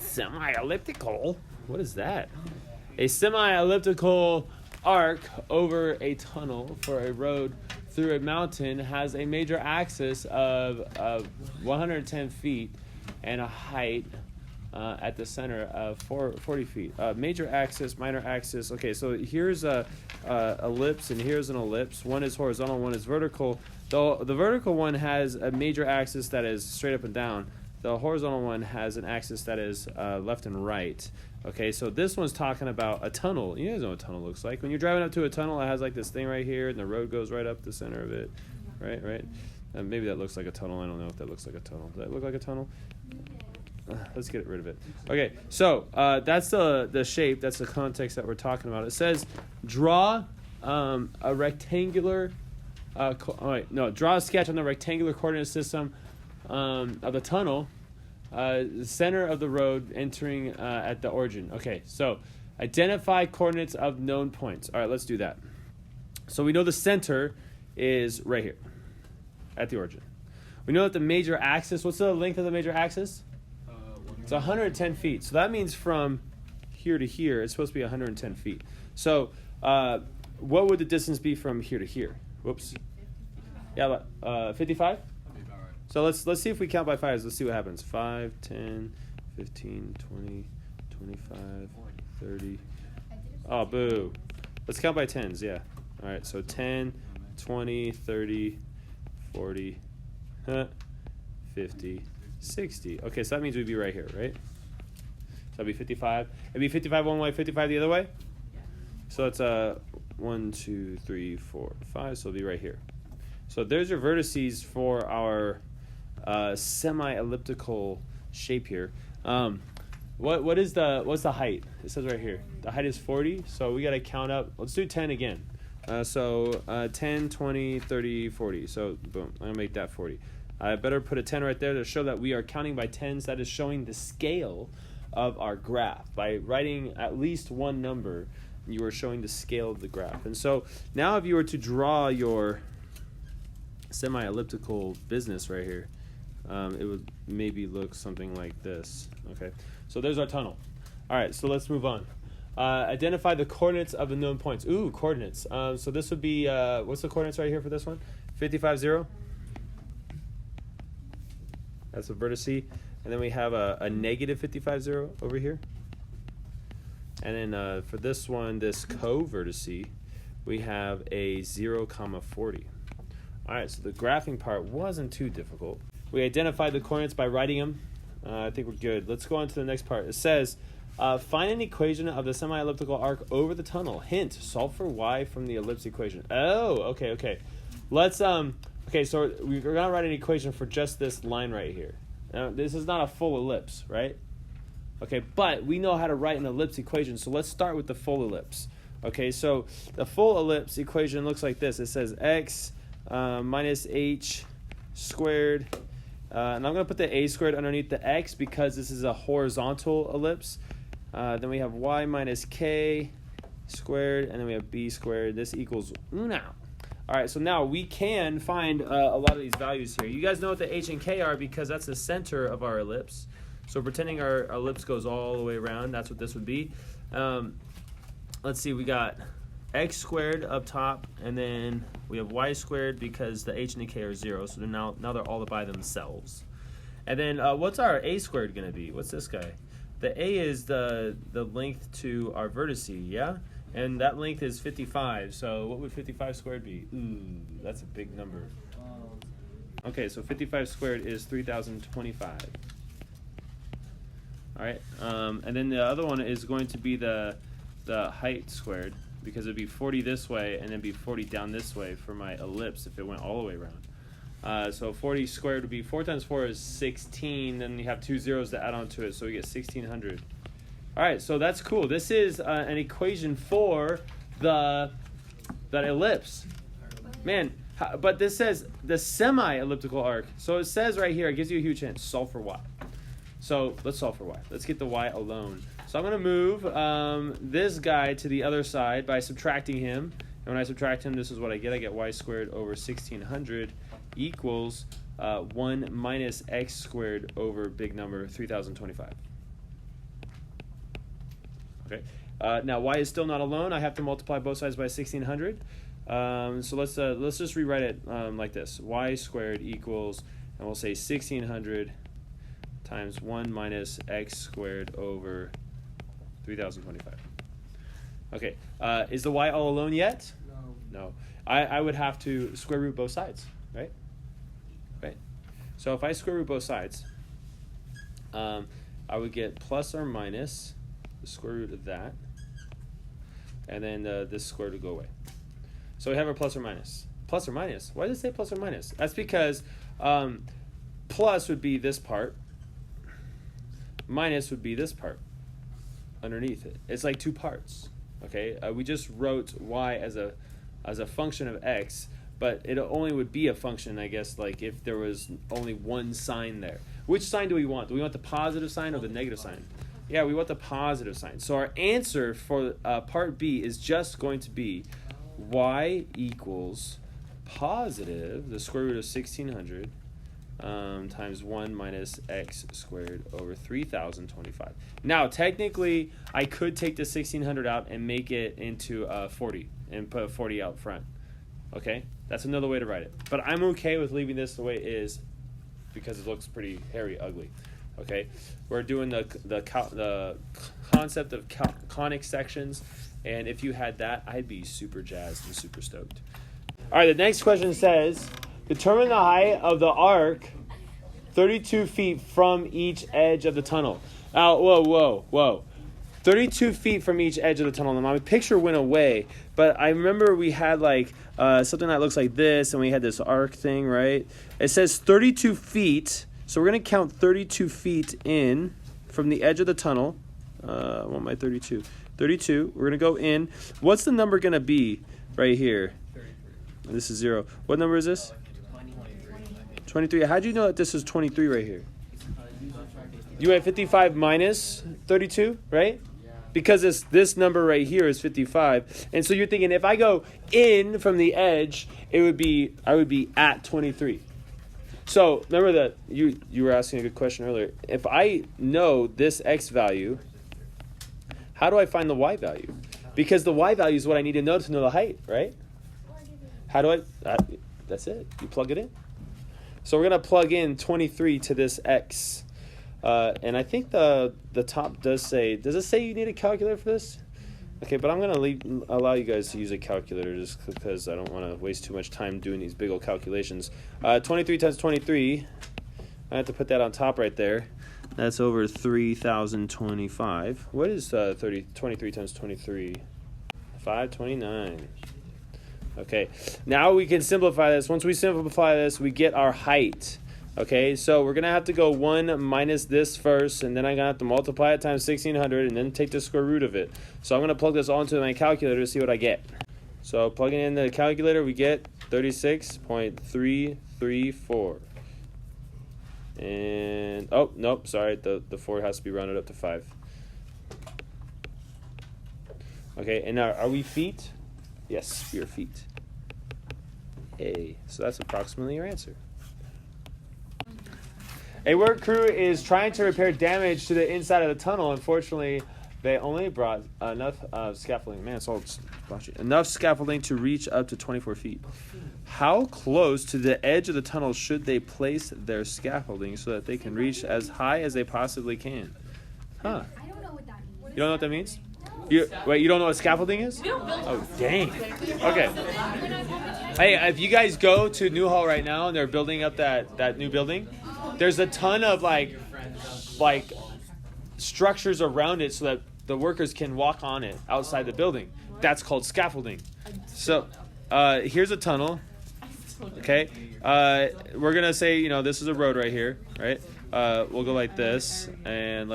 Semi-elliptical? What is that? A semi-elliptical arc over a tunnel for a road through a mountain has a major axis of 110 feet and a height at the center of 40 feet. Major axis, minor axis. Okay, so here's a ellipse and here's an ellipse. One is horizontal, one is vertical. The vertical one has a major axis that is straight up and down. The horizontal one has an axis that is left and right. Okay, so this one's talking about a tunnel. You guys know what a tunnel looks like. When you're driving up to a tunnel, it has like this thing right here, and the road goes right up the center of it. Right? Maybe that looks like a tunnel. I don't know if that looks like a tunnel. Does that look like a tunnel? Let's get rid of it. Okay, so that's the shape. That's the context that we're talking about. It says draw a rectangular. Draw a sketch on the rectangular coordinate system of the tunnel. The center of the road entering at the origin. Okay, so identify coordinates of known points. All right, let's do that. So we know the center is right here at the origin. We know that the major axis, what's the length of the major axis? It's 110 feet. So that means from here to here, it's supposed to be 110 feet. So what would the distance be from here to here? Whoops. Yeah, 55? So let's see if we count by fives. Let's see what happens. 5, 10, 15, 20, 25, 30. Oh, boo. Let's count by tens, yeah. All right, so 10, 20, 30, 40, 50, 60. Okay, so that means we'd be right here, right? So that'd be 55. It'd be 55 one way, 55 the other way? So it's 1, 2, 3, 4, 5. So it'll be right here. So there's your vertices for our semi-elliptical shape here. What's the height? It says right here. The height is 40, so we got to count up. Let's do 10 again. 10, 20, 30, 40. So boom, I'm going to make that 40. I better put a 10 right there to show that we are counting by tens. That is showing the scale of our graph. By writing at least one number, you are showing the scale of the graph. And so now if you were to draw your semi-elliptical business right here, it would maybe look something like this. Okay, so there's our tunnel. All right, so let's move on. Identify the coordinates of the known points. Ooh, coordinates. So this would be, what's the coordinates right here for this one? 55, 0. That's a vertice. And then we have a negative 55, 0 over here. And then for this one, this co-vertice, we have a 0, 40. All right, so the graphing part wasn't too difficult. We identified the coordinates by writing them. I think we're good. Let's go on to the next part. It says, find an equation of the semi-elliptical arc over the tunnel. Hint, solve for y from the ellipse equation. Oh, okay. Let's, okay, so we're going to write an equation for just this line right here. Now, this is not a full ellipse, right? Okay, but we know how to write an ellipse equation, so let's start with the full ellipse. Okay, so the full ellipse equation looks like this. It says x minus h squared, and I'm going to put the a squared underneath the x because this is a horizontal ellipse. Then we have y minus k squared, and then we have b squared. This equals 1. All right, so now we can find a lot of these values here. You guys know what the h and k are because that's the center of our ellipse. So pretending our ellipse goes all the way around, that's what this would be. Let's see, we got x squared up top, and then we have y squared because the h and the k are 0, so now they're all by themselves. And then what's our a squared going to be? What's this guy? The a is the length to our vertice, yeah? And that length is 55, so what would 55 squared be? Ooh, that's a big number. Okay, so 55 squared is 3,025. All right, and then the other one is going to be the height squared, because it'd be 40 this way and then be 40 down this way for my ellipse if it went all the way around. So 40 squared would be 4 times 4 is 16, then you have 2 zeros to add on to it, so we get 1,600. All right, so that's cool. This is an equation for that ellipse. Man, but this says the semi-elliptical arc. So it says right here, it gives you a huge hint, solve for y. So let's solve for y. Let's get the y alone. So I'm going to move this guy to the other side by subtracting him. And when I subtract him, this is what I get. I get y squared over 1,600 equals 1 minus x squared over big number 3,025. Okay. Now y is still not alone. I have to multiply both sides by 1600. So let's just rewrite it like this: y squared equals, and we'll say 1600 times 1 minus x squared over 3025. Okay. Is the y all alone yet? No. I would have to square root both sides, right? Right. So if I square root both sides, I would get plus or minus the square root of that, and then this square would go away. So we have our plus or minus. Plus or minus. Why does it say plus or minus? That's because plus would be this part. Minus would be this part underneath it. It's like two parts. Okay. We just wrote y as a function of x, but it only would be a function, I guess, like if there was only one sign there. Which sign do we want? Do we want the positive sign or the negative sign? Yeah, we want the positive sign. So our answer for part B is just going to be y equals positive, the square root of 1600, times 1 minus x squared over 3025. Now, technically, I could take the 1600 out and make it into 40 and put 40 out front. Okay? That's another way to write it. But I'm okay with leaving this the way it is because it looks pretty hairy, ugly. Okay? We're doing the concept of conic sections, and if you had that, I'd be super jazzed and super stoked. All right, the next question says, determine the height of the arc 32 feet from each edge of the tunnel. Now, whoa. 32 feet from each edge of the tunnel. Now, my picture went away, but I remember we had like something that looks like this, and we had this arc thing, right? It says 32 feet, so we're going to count 32 feet in from the edge of the tunnel. I want my 32. 32, we're going to go in. What's the number going to be right here? 33. This is 0. What number is this? 23. How do you know that this is 23 right here? You had 55 minus 32, right? Because this number right here is 55. And so you're thinking if I go in from the edge, I would be at 23. So remember that you were asking a good question earlier. If I know this x value, how do I find the y value? Because the y value is what I need to know the height, right? How do I? That's it. You plug it in. So we're going to plug in 23 to this x. And I think the top does it say you need a calculator for this? Okay, but I'm going to allow you guys to use a calculator just because I don't want to waste too much time doing these big old calculations. 23 times 23, I have to put that on top right there. That's over 3,025. What is 23 times 23? 529. Okay, now we can simplify this. Once we simplify this, we get our height. Okay, so we're going to have to go 1 minus this first, and then I'm going to have to multiply it times 1600, and then take the square root of it. So I'm going to plug this all into my calculator to see what I get. So plugging in the calculator, we get 36.334. And, oh, nope, sorry, the 4 has to be rounded up to 5. Okay, and now are we feet? Yes, we are feet. Hey, so that's approximately your answer. A work crew is trying to repair damage to the inside of the tunnel. Unfortunately, they only brought enough scaffolding. Man, it's all blotchy. Enough scaffolding to reach up to 24 feet. How close to the edge of the tunnel should they place their scaffolding so that they can reach as high as they possibly can? Huh. I don't know what that means. You don't know what that means? Wait, you don't know what scaffolding is? Oh, dang. Okay. Hey, if you guys go to Newhall right now and they're building up that new building, there's a ton of like structures around it so that the workers can walk on it outside the building. That's called scaffolding. So here's a tunnel. Okay. We're going to say, this is a road right here, right? We'll go like this, and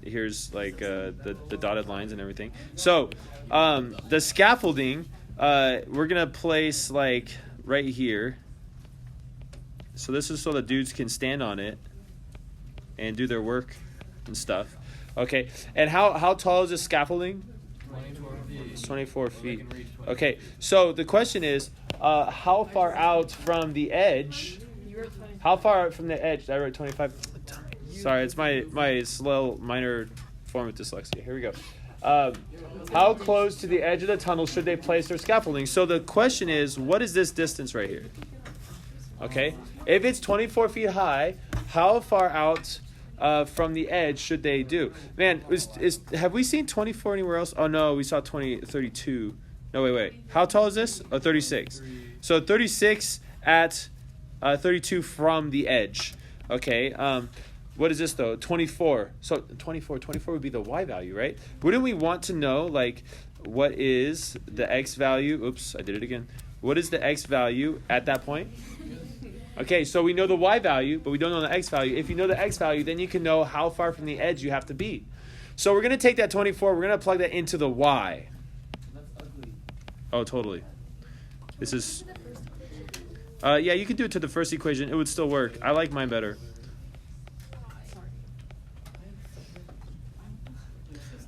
here's like the dotted lines and everything. So the scaffolding, we're going to place like right here. So this is so the dudes can stand on it and do their work and stuff. Okay, and how tall is this scaffolding? 24 feet. It's 24 feet. Okay, so the question is, how far out from the edge? How far out from the edge? I wrote 25. Sorry, it's my slow minor form of dyslexia. Here we go. How close to the edge of the tunnel should they place their scaffolding? So the question is, what is this distance right here? Okay, if it's 24 feet high, how far out from the edge should they do? Man, have we seen 24 anywhere else? Oh no, we saw 32. No, wait. How tall is this? Oh, 36. So 36 at 32 from the edge. Okay, what is this though? 24. So 24 would be the y value, right? Wouldn't we want to know, like, what is the x value? Oops, I did it again. What is the x value at that point? Okay, so we know the y value, but we don't know the x value. If you know the x value, then you can know how far from the edge you have to be. So we're going to take that 24, we're going to plug that into the y. That's ugly. Oh, totally. This is... yeah, you can do it to the first equation. It would still work. I like mine better.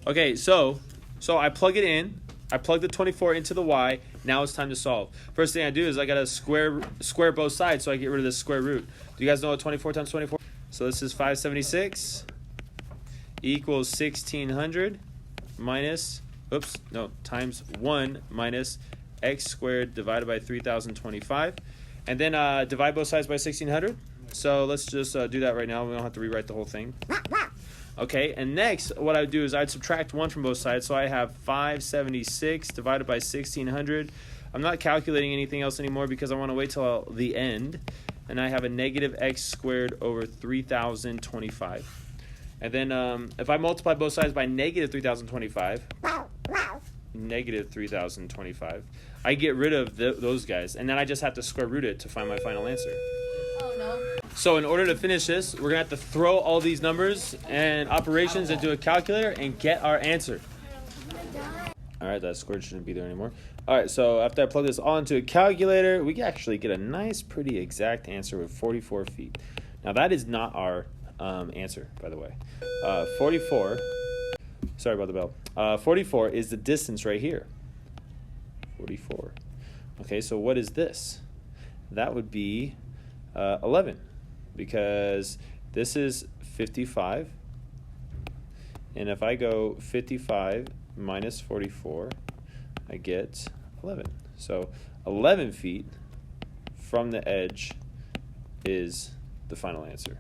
Okay, so I plug it in. I plug the 24 into the y. Now it's time to solve. First thing I do is I got to square both sides so I get rid of this square root. Do you guys know what 24 times 24? So this is 576 equals 1600 times 1 minus x squared divided by 3025. And then divide both sides by 1600. So let's just do that right now. We don't have to rewrite the whole thing. Okay, and next what I would do is I'd subtract 1 from both sides. So I have 576 divided by 1600. I'm not calculating anything else anymore because I want to wait till the end. And I have a negative x squared over 3025. And then if I multiply both sides by negative 3025, I get rid of those guys. And then I just have to square root it to find my final answer. Oh, no. So in order to finish this, we're going to have to throw all these numbers and operations into a calculator and get our answer. All right, that squared shouldn't be there anymore. All right, so after I plug this all into a calculator, we can actually get a nice, pretty exact answer with 44 feet. Now, that is not our answer, by the way. 44, sorry about the bell. 44 is the distance right here. 44. Okay, so what is this? That would be 11, because this is 55, and if I go 55 minus 44, I get 11. So 11 feet from the edge is the final answer.